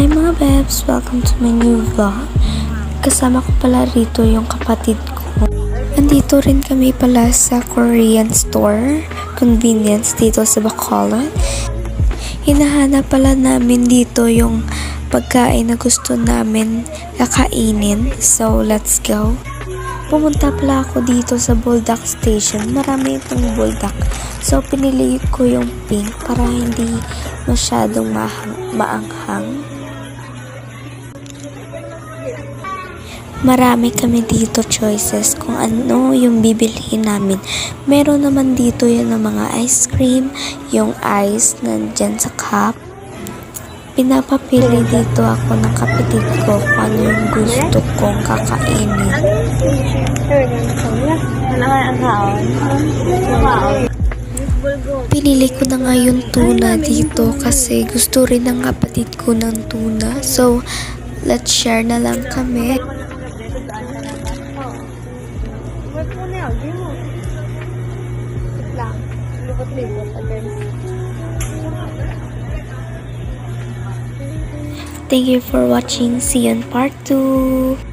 Hi mga bebs! Welcome to my new vlog. Kasama ko pala rito yung kapatid ko. Andito rin kami pala sa Korean store, convenience dito sa Bacolod. Hinahanap pala namin dito yung pagkain na gusto namin kakainin. So, let's go! Pumunta pala ako dito sa Buldak Station. Marami itong Buldak. So, pinili ko yung pink para hindi masyadong maanghang. Marami kami dito choices kung ano yung bibilhin namin. Meron naman dito yung mga ice cream, yung ice nandyan sa cup. Pinapapili dito ako ng kapatid ko kung ano yung gusto kong kakainin. Pinili ko na nga yung tuna dito kasi gusto rin ng kapatid ko ng tuna. So, let's share na lang kami. Thank you for watching. See you in part 2.